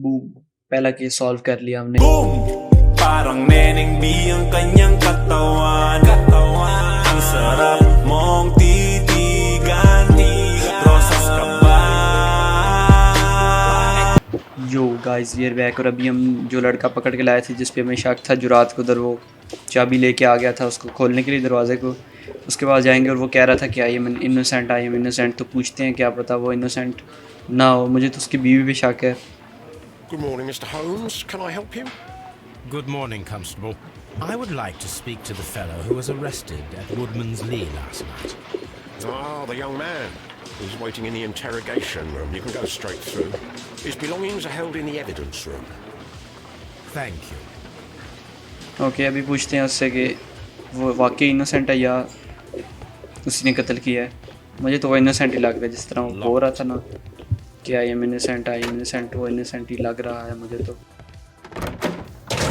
Boom, पहला case solve कर लिया हमने। Boom! Parang neneng B ang kanyang katawan Ang sarap mong titigan Rosas ka ba? Yo guys ये back, और अभी हम जो लड़का पकड़ के लाए थे जिस पे हमें शक था, जो रात को उधर वो चाबी लेके आ गया था उसको खोलने के लिए दरवाजे को, उसके बाद जाएंगे और वो कह रहा था कि I am innocent, I am innocent. तो पूछते हैं क्या पता वो इनोसेंट ना हो, मुझे तो उसकी बीवी पे शक है। Good morning, Mr. Holmes. Can I help you? Good morning, Constable. I would like to speak to the fellow who was arrested at Woodman's Lee last night. Ah, the young man. He's waiting in the interrogation room. You can go straight through. His belongings are held in the evidence room. Thank you. Okay, अभी पूछते हैं उससे कि वो वाकई innocent है या उसने कत्ल किया है। मुझे तो वो इनोसेंट ही लग रहा है, जिस तरह वो बोल रहा था ना कि I am innocent, I am innocent, वो इनोसेंट ही लग रहा है मुझे तो।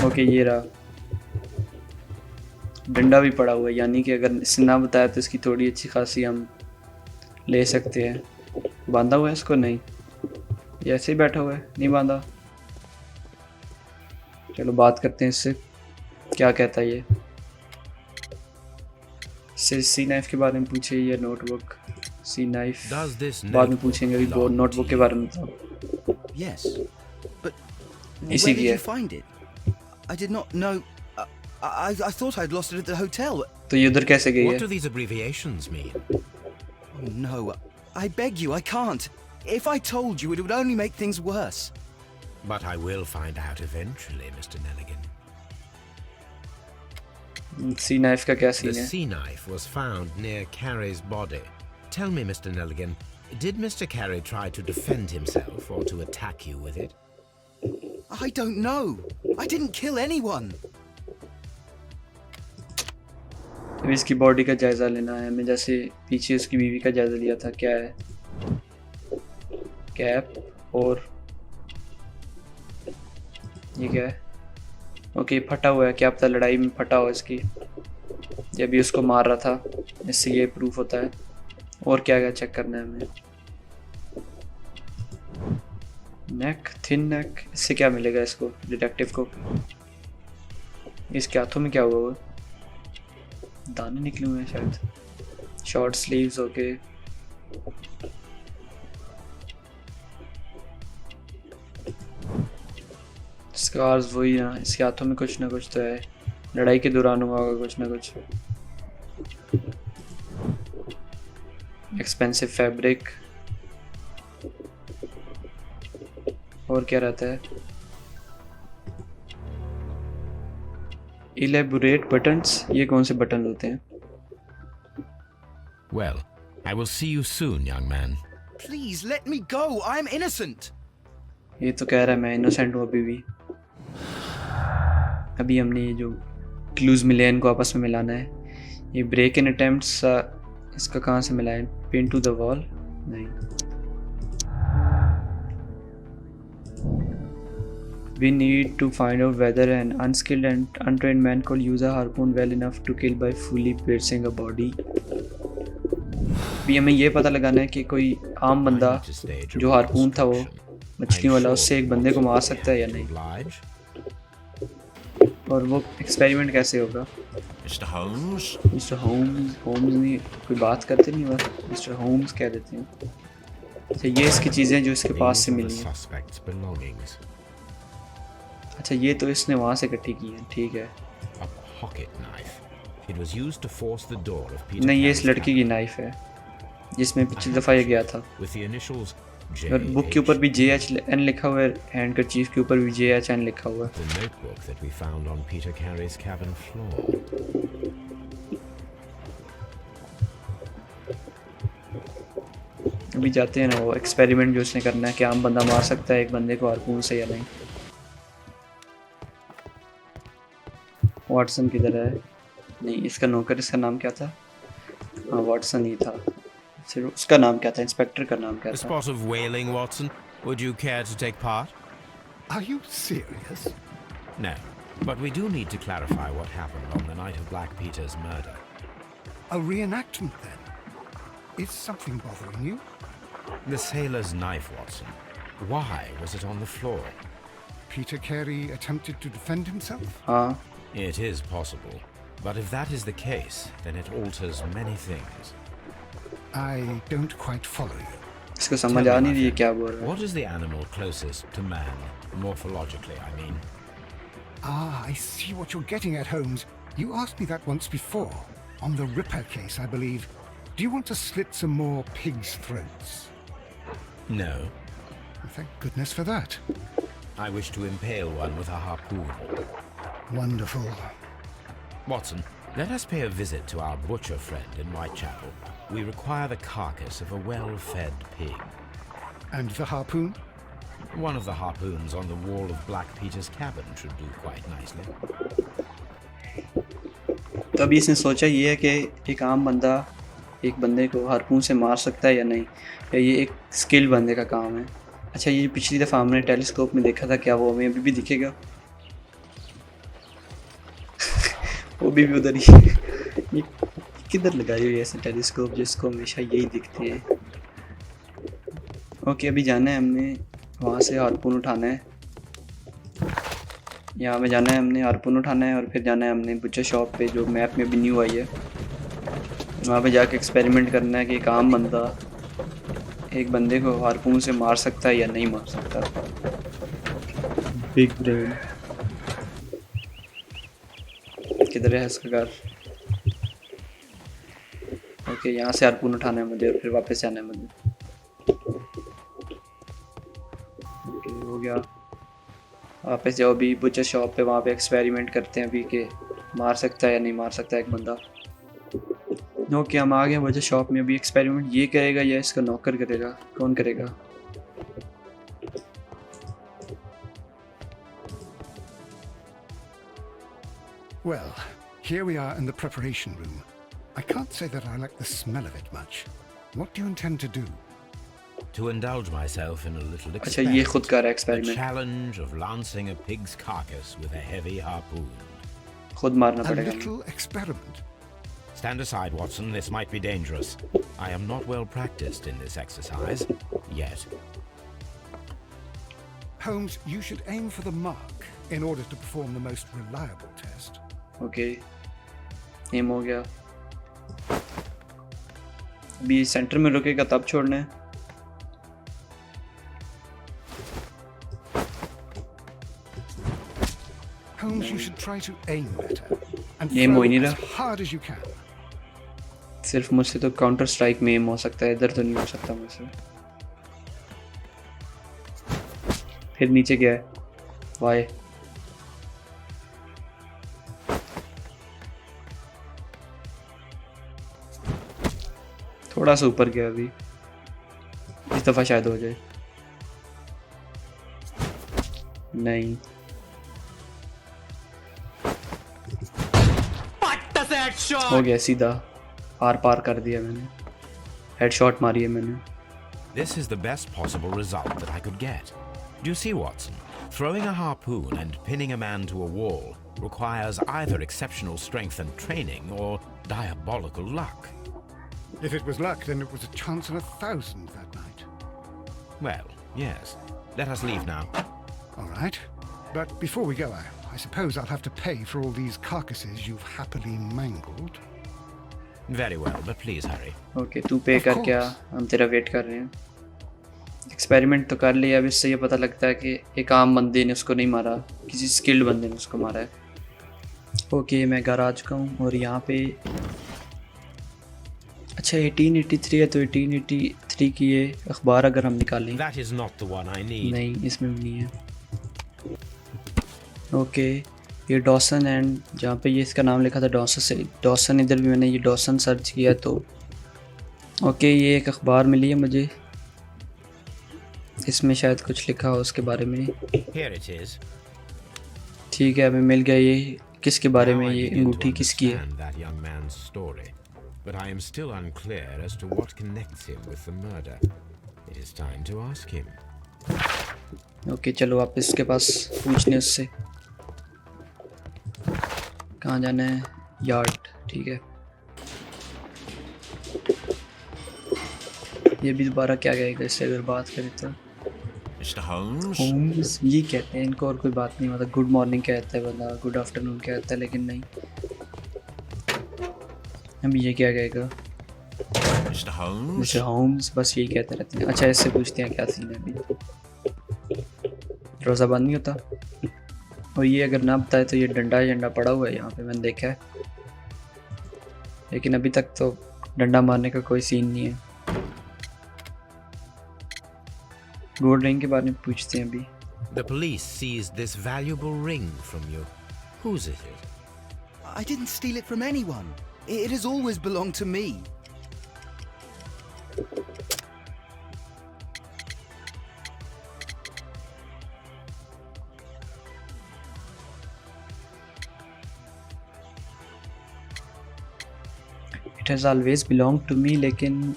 ओके, ये रहा, डंडा भी पड़ा हुआ है, यानी कि अगर इसने ना बताया तो इसकी थोड़ी अच्छी खासी हम ले सकते हैं। बांधा हुआ है इसको? नहीं, ये ऐसे ही बैठा हुआ है, नहीं बांधा। चलो बात करते हैं इससे, क्या कहता है ये। सी नाइफ के बारे में पूछे या नोटबुक? सी नाइफ बाद में पूछेंगे, अभी वो नोटबुक के बारे में था। Yes, but इसी where की did है। you find it? I did not know. I thought I'd lost it at the hotel. तो ये उधर कैसे गई What है? do these abbreviations mean? Oh no, I beg you, I can't. If I told you, it would only make things worse. But I will find out eventually, Mr. Nelligan. C knife का क्या The scene है? sea knife was found near Carey's body. Tell me, Mr. Nelligan, did Mr. Carey try to defend himself or to attack you with it? I don't know. I didn't kill anyone. अभी इसकी body का जायज़ा लेना है हमें, जैसे पीछे उसकी बीवी का जायज़ा लिया था। क्या है? कैप और ये क्या है? ओके, फटा हुआ है, क्या पता लड़ाई में फटा हो इसकी, ये भी उसको मार रहा था, इससे ये प्रूफ होता है। और क्या क्या चेक करना है हमें? नेक, थिन नेक, इससे क्या मिलेगा इसको डिटेक्टिव को? इसके हाथों में क्या हुआ? दाने निकले हुए हैं शायद। Short sleeves, okay. स्कार्स वही ना, इसके हाथों में कुछ ना कुछ तो है, लड़ाई के दौरान हुआ होगा कुछ ना कुछ। एक्सपेंसिव फैब्रिक, और क्या रहता है? इलेबोरेट बटन्स, ये कौन से बटन होते हैं? Well, I will see you soon, young man. Please let me go. I'm innocent. ये तो कह रहा है मैं इनोसेंट हूँ अभी भी। अभी हमने ये जो क्लूज मिले हैं इनको आपस में मिलाना है। ये ब्रेक इन अटेम्प्ट्स, इसका कहाँ से मिला है? पिन टू द वॉल, नहीं। We need to find out whether an unskilled and untrained man could use a harpoon well enough to kill by fully piercing a body. भी हमें ये पता लगाना है कि कोई आम बंदा जो हारपून था वो मछली वाला, उससे एक बंदे को मार सकता है या नहीं, और वो एक्सपेरिमेंट कैसे होगा? Mr. Holmes? Mr Holmes, Holmes नहीं, कोई बात करते नहीं, बस मिस्टर होम्स कह देते हैं। अच्छा, ये इसकी चीज़ें जो इसके पास से मिली हैं। Suspect's belongings. अच्छा, ये तो इसने वहाँ से इकट्ठी की है, ठीक है। A pocket knife. It was used to force the door of Peter नहीं, ये इस Carey's लड़की की नाइफ है जिसमें पिछली दफ़ा ये गया था। with the initials और बुक के ऊपर JH. भी JHN लिखा हुआ है, हैंड करचीफ के ऊपर भी JHN लिखा हुआ है। The notebook that we found on Peter Carey's cabin floor. अभी जाते हैं ना वो एक्सपेरिमेंट जो उसने करना है कि आम बंदा मार सकता है एक बंदे को हारपून से या नहीं। वाटसन किधर है? नहीं, इसका नौकर, इसका नाम क्या था? हाँ, वाटसन ही था। फिर उसका नाम क्या था? इंस्पेक्टर का नाम क्या A था? spot of whaling, Watson. Would you care to take part? Are you serious? No, but we do need to clarify what happened on the night of Black Peter's murder. A reenactment, then? Is something bothering you? The sailor's knife, Watson. Why was it on the floor? Peter Carey attempted to defend himself? हाँ It is possible. But if that is the case, then it alters many things. I don't quite follow you. इसको Tell समझ me, uh my नहीं रही है friend, क्या बोल रहा है. what is the animal closest to man, morphologically, I mean? Ah, I see what you're getting at, Holmes. You asked me that once before. On the Ripper case, I believe. Do you want to slit some more pigs' throats? No. Thank goodness for that. I wish to impale one with a harpoon. Wonderful. Watson, let us pay a visit to our butcher friend in Whitechapel. We require the carcass of a well-fed pig. And the harpoon? One of the harpoons on the wall of Black Peter's cabin should do quite nicely. तो अभी इसने सोचा ये है कि एक आम बंदा एक बंदे को हारपून से मार सकता है या नहीं, या ये एक स्किल्ड बंदे का काम है. अच्छा, ये पिछली दफ़ा हमने टेलीस्कोप में देखा था, क्या वो हमें अभी भी दिखेगा? वो भी उधर ही. ये किधर लगाई हुई है ऐसे टेलीस्कोप जिसको हमेशा यही दिखते हैं. ओके, अभी जाना है हमने वहाँ से हारपून उठाना है. यहाँ पे जाना है हमने, हारपून उठाना है, और फिर जाना है हमने बुचर शॉप पे जो मैप में भी न्यू आई है. वहाँ पे जाके एक्सपेरिमेंट करना है कि एक आम बंदा एक बंदे को हारपून से मार सकता है या नहीं मार सकता. Big brain. किधर है इसका घर? ओके, यहाँ से हारपून उठाना है मुझे और फिर वापस जाना है मुझे. ओके, हो गया. वापस जाओ अभी बुचर शॉप पे, वहाँ पे एक्सपेरिमेंट करते हैं अभी कि मार सकता है या नहीं मार सकता है एक बंदा. ओके, हम आ गए बुचर शॉप में. अभी एक्सपेरिमेंट ये करेगा या इसका नौकर करेगा? कौन करेगा? Well, here we are in the preparation room. I can't say that I like the smell of it much. What do you intend to do? To indulge myself in a little अच्छा, ये खुद experiment. कर रहा है The experiment. challenge of lancing a pig's carcass with a heavy harpoon. खुद मारना A पड़ेगा. little experiment. Stand aside, Watson. This might be dangerous. I am not well practiced in this exercise. Yet. Holmes, you should aim for the mark in order to perform the most reliable test. Okay, एम हो गया. अभी centre में रुकेगा तब छोड़ना है. Holmes, you should try to aim better and Aim हो ही throw नहीं as रहा. hard as you can. सिर्फ मुझसे तो काउंटर स्ट्राइक में एम हो सकता है, इधर तो नहीं हो सकता मुझसे. फिर नीचे गया है. वाई. थोड़ा सा ऊपर गया अभी. इस दफ़ा शायद हो जाए. नहीं. हो गया, सीधा आर पार कर दिया मैंने. हेडशॉट मारी है मैंने. This is the best possible result that I could get. Do you see, Watson? Throwing a harpoon and pinning a man to a wall requires either exceptional strength and training or diabolical luck. If it was luck, then it was a chance in 1,000 that night. Well, yes. Let us leave now. All right. But before we go, I suppose I'll have to pay for all these carcasses you've happily mangled. Very well, but please hurry. Okay, तू पे कर. क्या हम तेरा wait कर रहे हैं. Experiment तो कर लिया. अब इससे ये पता लगता है कि एक आम बंदे ने उसको नहीं मारा, किसी स्किल्ड बंदे ने उसको मारा है. ओके, मैं घर आ चुका हूँ और यहाँ पे अच्छा 1883 है, तो 1883 की ये अखबार अगर हम निकालें. That is not the one I need. नहीं, इसमें भी नहीं है. ओके, ये डॉसन एंड जहाँ पे ये इसका नाम लिखा था डॉसन से डॉसन, इधर भी मैंने ये डॉसन सर्च किया तो ओके, ये एक अखबार मिली है मुझे. इसमें शायद कुछ लिखा हो उसके बारे में. Here it is. ठीक है, हमें मिल गया. ये किसके बारे में? Now I ये begin to अंगूठी किसकी है? understand that young man's story, but I am still unclear as to what connects him with the murder. It is time to ask him. Okay, चलो वापस उसके पास पूछने उससे. कहाँ जाना है? यार्ड. ठीक है. ये भी दोबारा क्या कहेगा इससे अगर बात करें तो? Mr. Holmes? होम्स ये कहते हैं इनको, और कोई बात नहीं, मतलब गुड मॉर्निंग कहता है बंदा, गुड आफ्टरनून कहता है, लेकिन नहीं। अब ये क्या कहेगा? Mr. Holmes? मिस्टर होम्स, बस यही कहते रहते हैं। अच्छा, इससे पूछते हैं क्या सीन है अभी। दरवाज़ा बंद नहीं होता, और ये अगर ना बताए तो ये डंडा झंडा पड़ा हुआ है यहाँ पे, मैंने देखा है, लेकिन अभी तक तो डंडा मारने का कोई सीन नहीं है। गोल्ड रिंग के बारे में पूछते हैं अभी। The police seized this valuable ring from you. Whose is it? I didn't steal it from anyone. It has always belonged to me. It has always belonged to me, लेकिन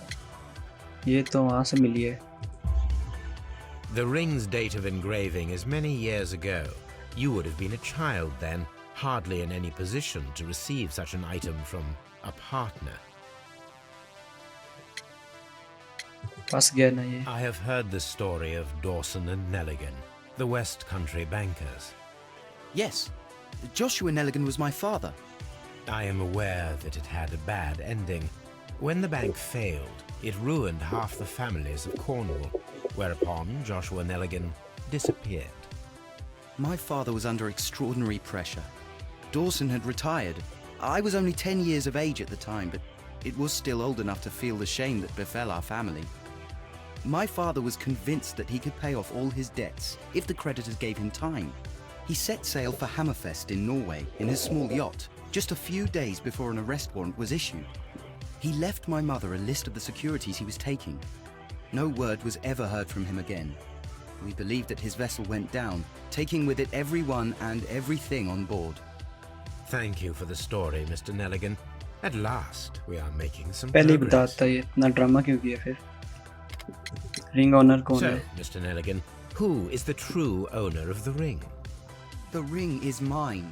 ये तो वहाँ से मिली है। The ring's date of engraving is many years ago. You would have been a child then, hardly in any position to receive such an item from a partner. फंस गया ना ये। I have heard the story of Dawson and Nelligan, the West Country bankers. Yes, Joshua Nelligan was my father. I am aware that it had a bad ending. When the bank failed, it ruined half the families of Cornwall, whereupon Joshua Nelligan disappeared. My father was under extraordinary pressure. Dawson had retired. I was only 10 years of age at the time, but it was still old enough to feel the shame that befell our family. My father was convinced that he could pay off all his debts if the creditors gave him time. He set sail for Hammerfest in Norway in his small yacht, just a few days before an arrest warrant was issued. He left my mother a list of the securities he was taking. No word was ever heard from him again. We believe that his vessel went down, taking with it everyone and everything on board. Thank you for the story, Mr. Nelligan. At last, we are making some पहले ही progress. बताता, ये इतना drama क्यों किया फिर? Ring honour कौन So, है? Mr. Nelligan, who is the true owner of the ring? The ring is mine.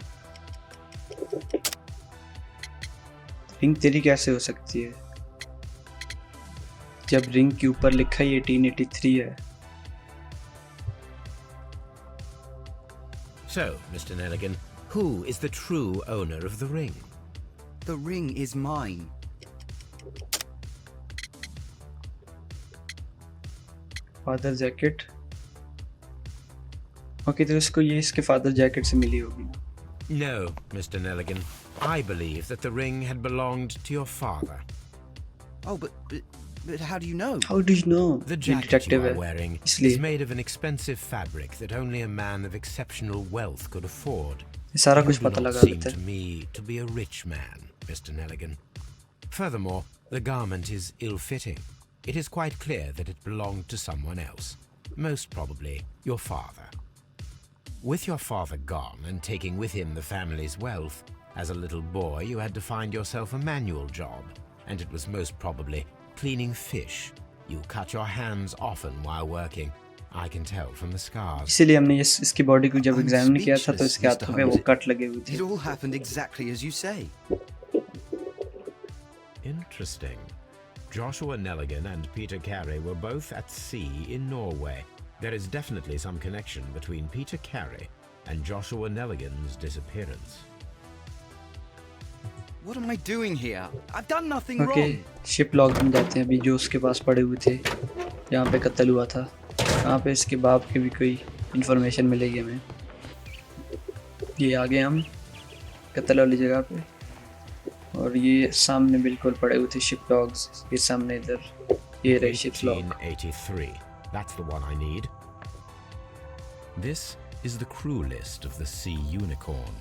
Ring तेरी कैसे हो सकती है जब रिंग के ऊपर लिखा ही 1883 है? So, Mr. Nelligan, who is the true owner of the ring? The ring is mine. Father jacket. Okay, तो इसको ये इसके फादर जैकेट से मिली होगी। No, Mr. Nelligan. I believe that the ring had belonged to your father. Oh, but how do you know? How do you know? The ये jacket you detective are है wearing is इसलिए made of an expensive fabric that only a man of exceptional wealth could afford. ये सारा You कुछ do पता not लगा seem देता to है। me to be a rich man, Mr. Nelligan. Furthermore, the garment is ill-fitting. It is quite clear that it belonged to someone else, most probably your father. With your father gone and taking with him the family's wealth, as a little boy you had to find yourself a manual job, and it was most probably cleaning fish. You cut your hands often while working. I can tell from the scars. इसीलिए हमने इसकी body को जब I'm examine किया था तो speechless, इसके Mr. हाथों पे वो Holmes. कट लगे हुए It थे। all happened exactly as you say. Interesting. Joshua Nelligan and Peter Carey were both at sea in Norway. There is definitely some connection between Peter Carey and Joshua Nelligan's disappearance. What am I doing here? I've done nothing okay, wrong. Ship log में जाते हैं अभी, जो उसके पास पड़े हुए थे जहाँ पे कत्ल हुआ था। यहाँ पे इसके बाप की भी कोई इंफॉर्मेशन मिलेगी हमें। ये आ गए हम कत्ल वाली जगह पे, और ये सामने बिल्कुल पड़े हुए थे शिप लॉग्स। ये सामने इधर ये रहे ship log. 1883. That's the one I need. This is the crew list of the Sea Unicorn.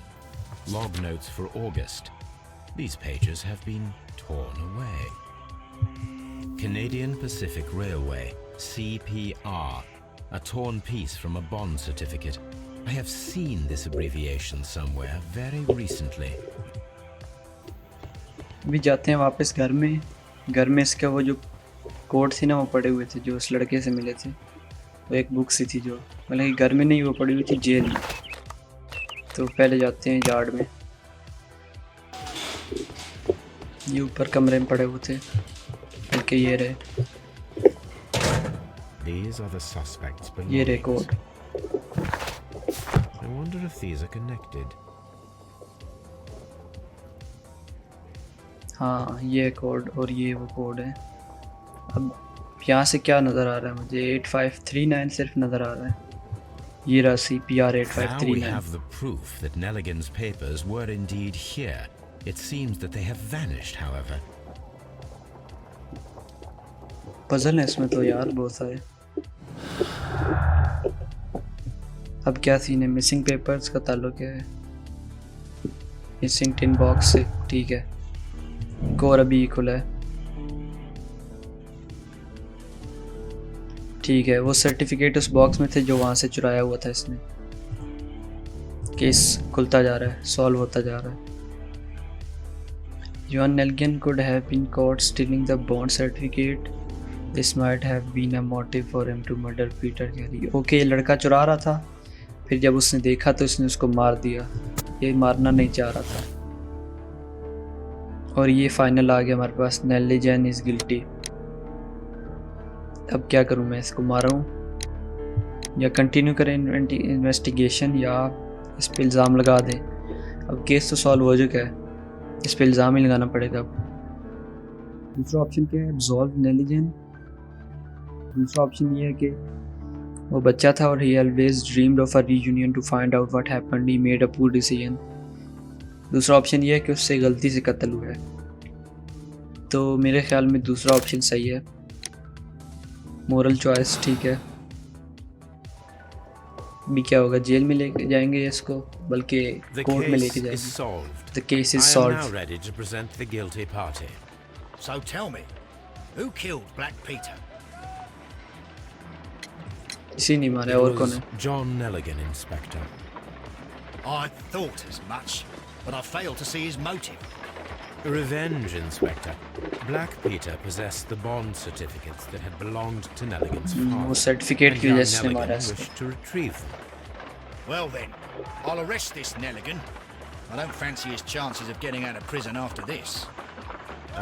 Log notes for August. These pages have been torn away. Canadian Pacific Railway, CPR, a torn piece from a bond certificate. I have seen this abbreviation somewhere very recently. अभी जाते हैं वापस घर में। घर में इसका वो जो कोड थी ना वो पड़े हुए थे, जो उस लड़के से मिले थे। वो एक बुक सी थी जो, मतलब कि घर में नहीं, वो पड़ी हुई थी जेल में। तो पहले जाते हैं यार्ड में। ये ऊपर कमरे में पड़े हुए थे, बल्कि ये रहे। These are the suspects' ये belongings. Record, I wonder if these are connected. हाँ ये कोड और ये वो कोड है। अब यहाँ से क्या नज़र आ रहा है मुझे? 8539 सिर्फ नज़र आ रहा है। ये रहा CPR Now we 8539। have the proof that Nelligan's papers were indeed here. It seems that they have vanished, however. Puzzle है इसमें तो यार बहुत सारे। अब क्या सीन है? मिसिंग पेपर्स का ताल्लुक क्या है? मिसिंग टिन बॉक्स से, ठीक है। कोर अभी खुला है, ठीक है। वो सर्टिफिकेट उस बॉक्स में थे जो वहाँ से चुराया हुआ था इसने। केस खुलता जा रहा है, सॉल्व होता जा रहा है। John Nelligan could have been caught stealing the bond certificate. This might have been a motive for him to murder Peter Carey. Okay, ये लड़का चुरा रहा था, फिर जब उसने देखा तो उसने उसको मार दिया। ये मारना नहीं चाह रहा था। और ये फाइनल आ गया हमारे पास, नेलिगन इज गिल्टी। अब क्या करूं मैं? इसको मारूं या कंटिन्यू करें इन्वेस्टिगेशन, या इस पे इल्ज़ाम लगा दें? अब केस तो सॉल्व हो चुका है, इस पे इल्ज़ाम ही लगाना पड़ेगा। अब दूसरा ऑप्शन क्या है? Absolve Nelligan. दूसरा ऑप्शन ये है कि वो बच्चा था और he always dreamed of a reunion to find out what happened, he made a poor decision. दूसरा ऑप्शन ये है कि उससे गलती से कत्ल हुआ है। तो मेरे ख्याल में दूसरा ऑप्शन सही है, मोरल चॉइस, ठीक है। भी क्या होगा? जेल में लेके जाएंगे इसको, बल्कि The कोर्ट में case लेके is जाएंगे। solved. The case is I am solved. now ready to present the guilty party. So tell me, who killed Black Peter? इसी नहीं मारा, It और कौन was है? John Nelligan, Inspector. I thought as much, but I failed to see his motive. Revenge, Inspector. Black Peter possessed the bond certificates that had belonged to Nelligan's वो father. Certificate and की young वजह से मारा Nelligan इसको। wished to retrieve them. Well then, I'll arrest this Nelligan. I don't fancy his chances of getting out of prison after this.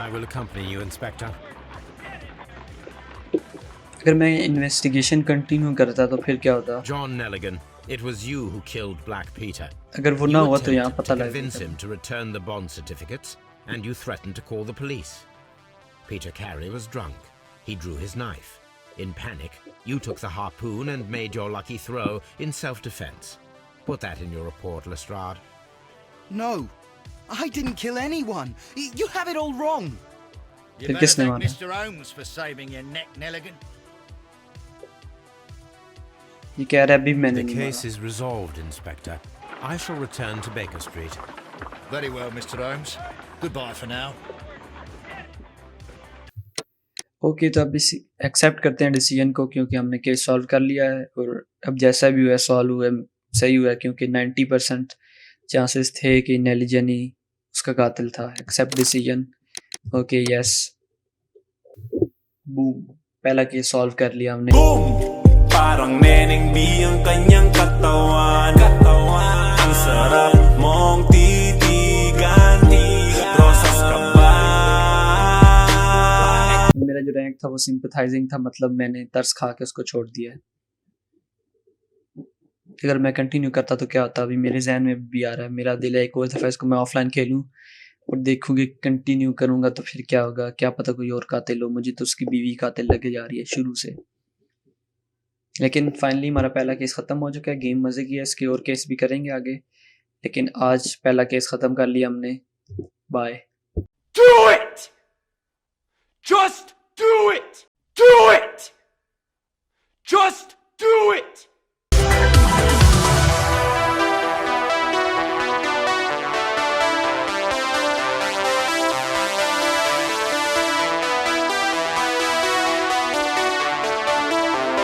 I will accompany you, Inspector. अगर मैं investigation continue करता तो फिर क्या होता? John Nelligan, it was you who killed Black Peter. अगर वो ना You हुआ तो यहाँ attempted पता to लग convince जाता। him to return the bond certificates, and you threatened to call the police. Peter Carey was drunk. He drew his knife. In panic, you took the harpoon and made your lucky throw in self-defense. Put that in your report, Lestrade. No, I didn't kill anyone. You have it all wrong. You फिर better किसने thank मारा? Mr. Holmes for saving your neck, Nelligan. ये कह रहा है अभी मैंने The नहीं case मारा। is resolved, Inspector. I shall return to Baker Street. Very well, Mr. Holmes. Goodbye for now. Okay, तो अब इस एक्सेप्ट करते हैं डिसीजन को, क्योंकि हमने केस सॉल्व कर लिया है। और अब जैसा भी हुआ सॉल्व हुआ, सही हुआ, क्योंकि 90% चांसेस थे कि नेलिगन ही उसका कातिल था। Accept decision, okay, yes, boom, पहला केस सॉल्व कर लिया हमने। Boom! Parang neneng ang kanyang katawan Ang sarap mong titigan Rosas ka ba? मेरा जो रैंक था वो सिंपथाइजिंग था, मतलब मैंने तरस खा के उसको छोड़ दिया है। अगर मैं कंटिन्यू करता तो क्या होता? अभी मेरे जहन में भी आ रहा है, मेरा दिल है एक और दफ़ा इसको मैं ऑफलाइन खेलूं और देखूंगी। कंटिन्यू करूंगा तो फिर क्या होगा? क्या पता कोई और कातिल हो। मुझे तो उसकी बीवी कातिल लगे जा रही है शुरू से। लेकिन फाइनली हमारा पहला केस ख़त्म हो चुका है। गेम मज़े की है, इसके और केस भी करेंगे आगे, लेकिन आज पहला केस ख़त्म कर लिया हमने। Bye. Do it! Just do it! Do it!